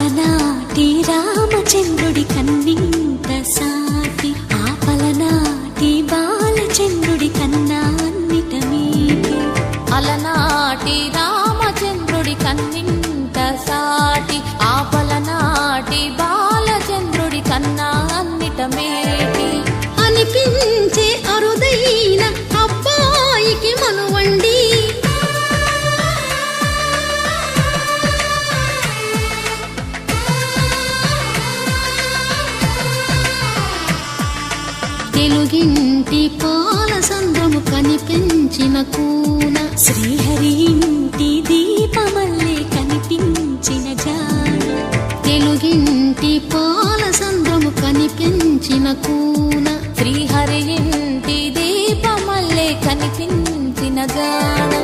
పలనాటి రామచంద్రుడి కన్నింత సాటి, ఆ పలనాటి బాలచంద్రుడి కన్నా అన్నిట మీటి. అలనాటి రామచంద్రుడి కన్నింత సాటి, ఆ పలనాటి బాలచంద్రుడి కన్నా అన్నిట మేటి. అనిపించే అరుదైన అబ్బాయికి మనువండి, తెలుగింటి పాల సంద్రము కనిపించిన కూన, శ్రీహరి ఇంటి దీపమల్లే కనిపించిన జాన. తెలుగింటి పాల సంద్రము కనిపించిన కూన, శ్రీహరి ఇంటి దీపమల్లే కనిపించిన జాడ.